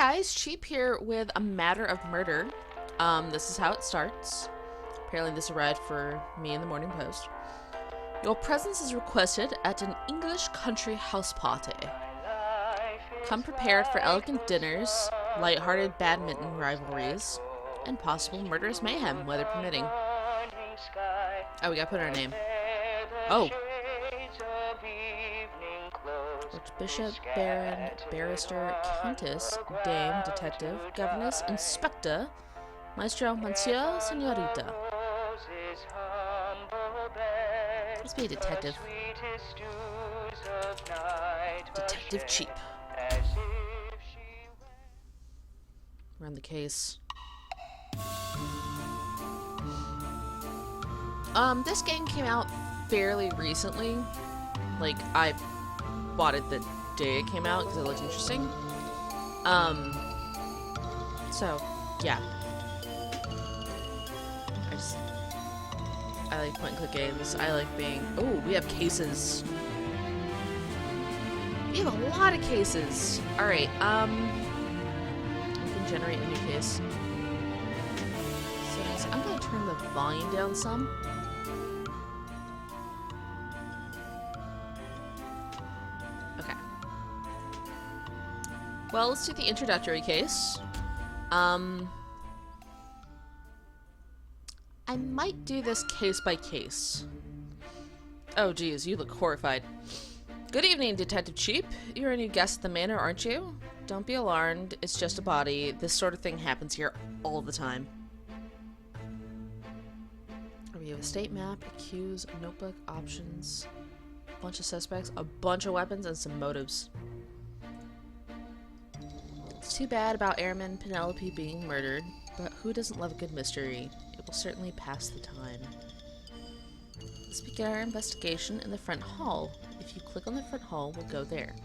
guys, Cheap here with a matter of murder. This is how it starts. Apparently this arrived for me in the Morning Post. Your presence is requested at an English country house party. Come prepared for elegant dinners, light-hearted badminton rivalries, and possible murderous mayhem, weather permitting. Oh, we gotta put our name. Oh. Archbishop, Baron, Barrister, Countess, Dame, Detective, Governess, Inspector, Maestro, Monsieur, Senorita. Let's be a detective. Detective Cheap. Run the case. This game came out fairly recently. Like, I bought it the day it came out because it looked interesting. So, yeah. I like point-and-click games. I like being... Oh, we have cases. We have a lot of cases. Alright, we can generate a new case. So I'm gonna turn the volume down some. Okay. Well, let's do the introductory case. I might do this case by case. Oh geez, you look horrified. Good evening, Detective Cheap. You're a new guest at the manor, aren't you? Don't be alarmed, it's just a body. This sort of thing happens here all the time. We have a state map, accused, notebook, options, a bunch of suspects, a bunch of weapons, and some motives. It's too bad about Airman Penelope being murdered, but who doesn't love a good mystery? It will certainly pass the time. Let's begin our investigation in the front hall. If you click on the front hall, we'll go there.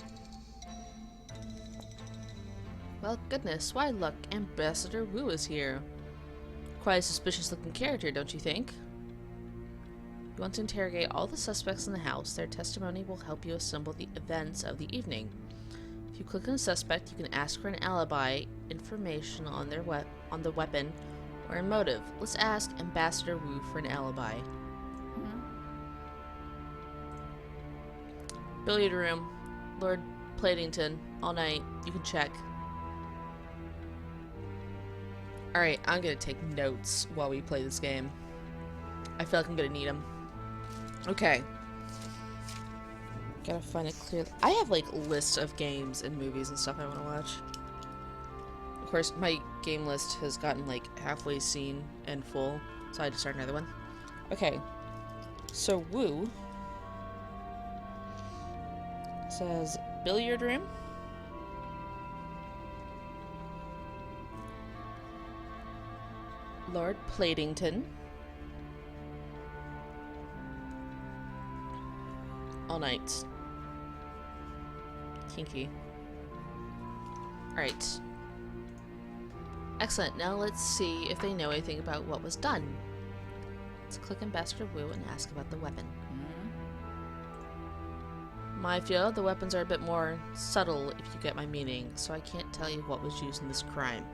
Well, goodness, why look, Ambassador Wu is here. Quite a suspicious looking character, don't you think? You want to interrogate all the suspects in the house. Their testimony will help you assemble the events of the evening. If you click on a suspect, you can ask for an alibi, information on their on the weapon, or a motive. Let's ask Ambassador Wu for an alibi. Billiard room. Lord Platington. All night. You can check. Alright, I'm gonna take notes while we play this game. I feel like I'm gonna need them. Okay. Gotta find it clear. I have like lists of games and movies and stuff I want to watch. Of course, my game list has gotten like halfway seen and full, so I had to start another one. Okay. So Wu says billiard room. Lord Platington. All night. Kinky. Alright. Excellent. Now let's see if they know anything about what was done. Let's click Ambassador Wu and ask about the weapon. My feel, the weapons are a bit more subtle if you get my meaning, so I can't tell you what was used in this crime.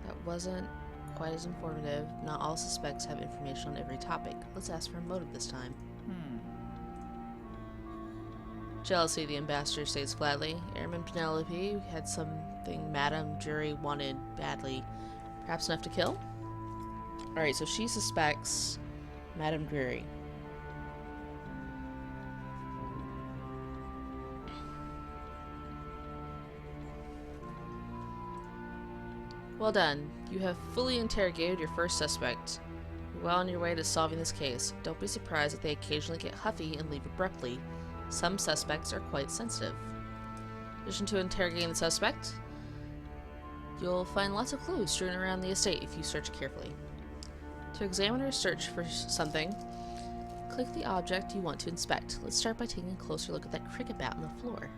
That wasn't quite as informative. Not all suspects have information on every topic. Let's ask for a motive this time. Jealousy, the ambassador states flatly. Airman Penelope had something Madame Jury wanted badly. Perhaps enough to kill? Alright, so she suspects Madame Drury. Well done. You have fully interrogated your first suspect. You're well on your way to solving this case. Don't be surprised if they occasionally get huffy and leave abruptly. Some suspects are quite sensitive. In addition to interrogating the suspect, you'll find lots of clues strewn around the estate if you search carefully. To examine or search for something, click the object you want to inspect. Let's start by taking a closer look at that cricket bat on the floor.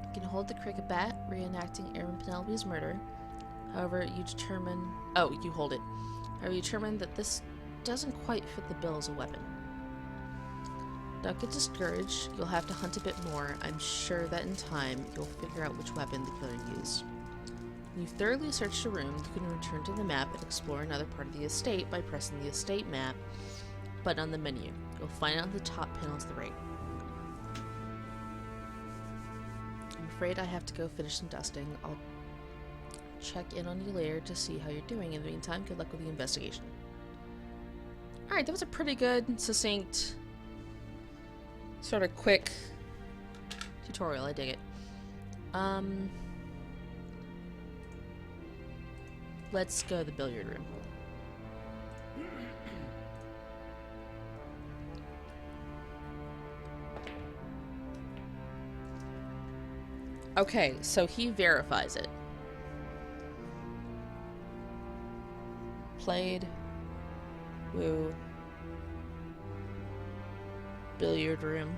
You can hold the cricket bat, reenacting Airman Penelope's murder. However, you determine... Oh, you hold it. However, you determine that this doesn't quite fit the bill as a weapon. Don't get discouraged. You'll have to hunt a bit more. I'm sure that in time, you'll figure out which weapon the killer used. When you've thoroughly searched a room, you can return to the map and explore another part of the estate by pressing the estate map button on the menu. You'll find it on the top panel to the right. I'm afraid I have to go finish some dusting. I'll check in on you later to see how you're doing. In the meantime, good luck with the investigation. Alright, that was a pretty good, succinct, sort of quick tutorial. I dig it. Let's go to the billiard room. Okay, so he verifies it. Played. Woo. Billiard room.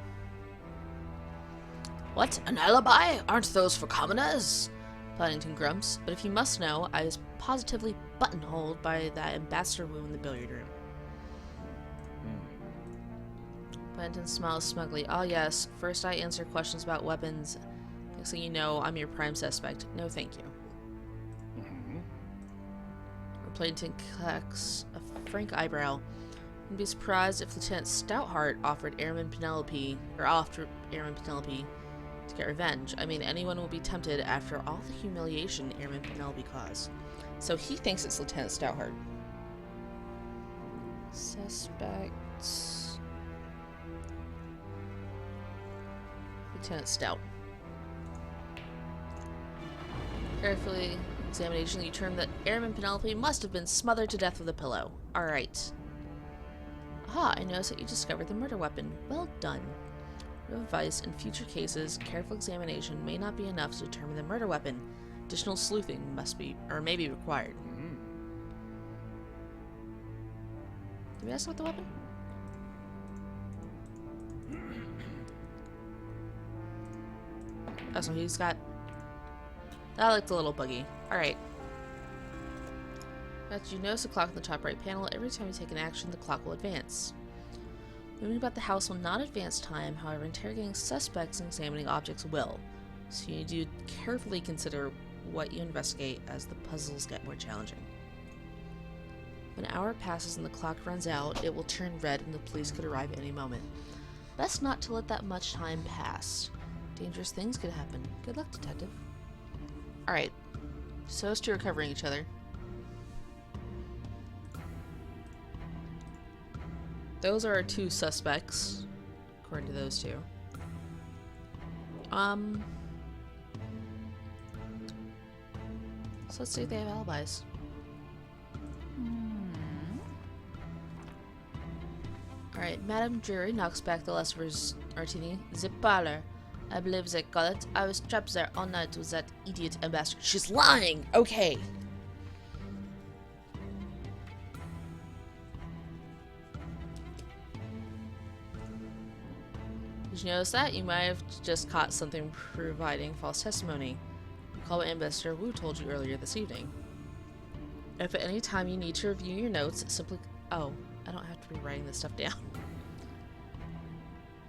What? An alibi? Aren't those for commoners? Paddington grumps. But if you must know, I was positively buttonholed by that Ambassador Wu in the billiard room. Paddington smiles smugly. Ah, yes. First I answer questions about weapons. Next thing you know, I'm your prime suspect. No, thank you. Paddington cocks a frank eyebrow. I'd be surprised if Lieutenant Stoutheart offered Airman Penelope to get revenge. I mean, anyone will be tempted after all the humiliation Airman Penelope caused. So he thinks it's Lieutenant Stoutheart. Suspects. Lieutenant Stout. Carefully examination, you determined that Airman Penelope must have been smothered to death with a pillow. Alright. Aha, I noticed that you discovered the murder weapon. Well done. Your advice in future cases, careful examination may not be enough to determine the murder weapon. Additional sleuthing must be, or may be required. Did we ask about the weapon? Oh, so he's got... That looked a little buggy. Alright. But you notice the clock on the top right panel. Every time you take an action, the clock will advance. Moving about the house will not advance time, however, interrogating suspects and examining objects will. So you do carefully consider what you investigate as the puzzles get more challenging. When an hour passes and the clock runs out, it will turn red and the police could arrive at any moment. Best not to let that much time pass. Dangerous things could happen. Good luck, detective. Alright, so those two are covering each other. Those are our two suspects, according to those two. So let's see if they have alibis. Alright, Madame Drury knocks back the Lesser's martini. The parlor, I believe they call it. I was trapped there all night with that idiot ambassador. She's lying! Okay. Did you notice that? You might have just caught something providing false testimony. Recall what Ambassador Wu told you earlier this evening. If at any time you need to review your notes, simply... Oh, I don't have to be writing this stuff down.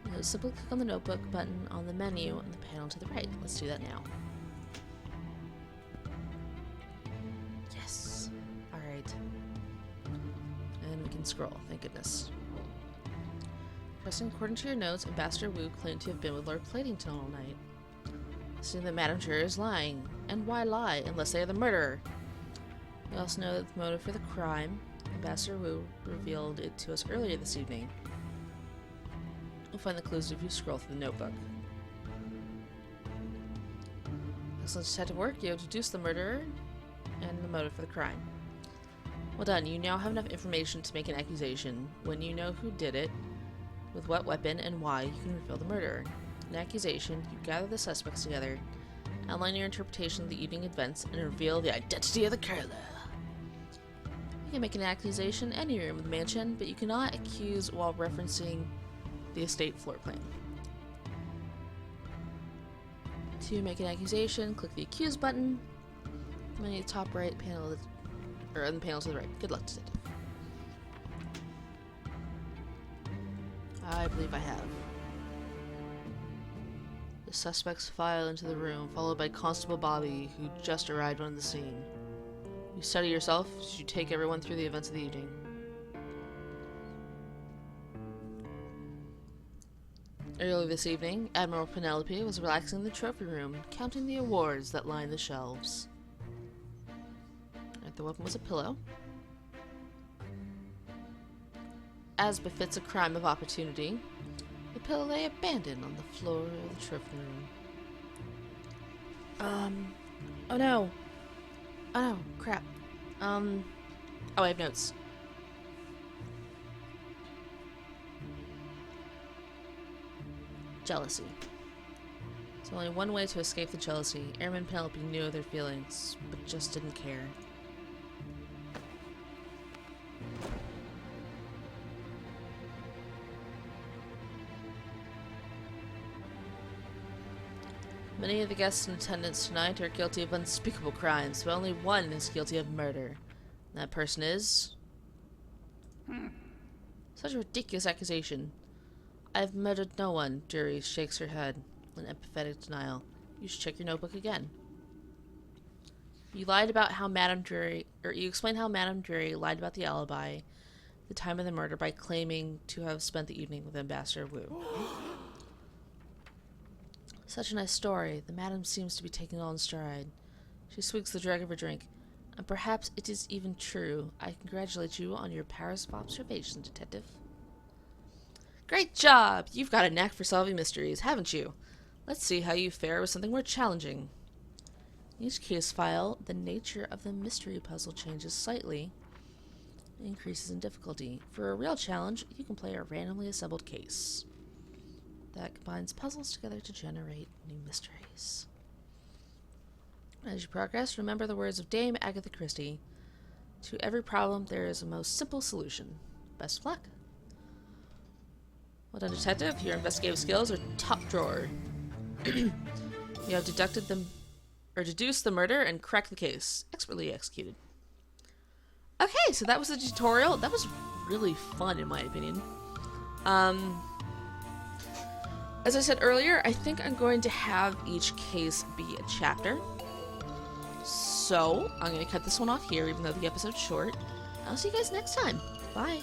No, simply click on the notebook button on the menu on the panel to the right. Let's do that now. Yes. Alright. And we can scroll, thank goodness. According to your notes, Ambassador Wu claimed to have been with Lord Platington all night. Assuming that Madame Juror is lying. And why lie, unless they are the murderer? We also know that the motive for the crime, Ambassador Wu revealed it to us earlier this evening. We'll find the clues if you scroll through the notebook. Excellent detective work. You have deduced the murderer and the motive for the crime. Well done. You now have enough information to make an accusation. When you know who did it, with what weapon and why, you can reveal the murderer. An accusation, you gather the suspects together, outline your interpretation of the evening events, and reveal the identity of the killer. You can make an accusation in any room of the mansion, but you cannot accuse while referencing the estate floor plan. To make an accusation, click the accuse button, and the top right panel, or on the panel to the right. Good luck, detective. I believe I have. suspects file into the room, followed by Constable Bobby, who just arrived on the scene. You study yourself as you take everyone through the events of the evening. Earlier this evening, Admiral Penelope was relaxing in the trophy room, counting the awards that lined the shelves. The weapon was a pillow. As befits a crime of opportunity, the pillow lay abandoned on the floor of the trophy room. Oh no. Oh no, crap. Oh, I have notes. Jealousy. There's only one way to escape the jealousy. Airman Penelope knew of their feelings, but just didn't care. Many of the guests in attendance tonight are guilty of unspeakable crimes, but only one is guilty of murder. And that person is... Such a ridiculous accusation. I've murdered no one, Jury shakes her head in empathetic denial. You should check your notebook again. You lied about how Madame Drury, or you explained how Madame Drury lied about the alibi, the time of the murder, by claiming to have spent the evening with Ambassador Wu. Such a nice story. The madam seems to be taking it all in stride. She swigs the drag of her drink. And perhaps it is even true. I congratulate you on your powers of observation, Detective. Great job! You've got a knack for solving mysteries, haven't you? Let's see how you fare with something more challenging. In each case file, the nature of the mystery puzzle changes slightly. It increases in difficulty. For a real challenge, you can play a randomly assembled case that combines puzzles together to generate new mysteries. As you progress, remember the words of Dame Agatha Christie. To every problem, there is a most simple solution. Best of luck. Well done, Detective. Your investigative skills are top drawer. You have deduced the murder and cracked the case. Expertly executed. Okay, so that was the tutorial. That was really fun, in my opinion. As I said earlier, I think I'm going to have each case be a chapter. So, I'm going to cut this one off here, even though the episode's short. I'll see you guys next time. Bye.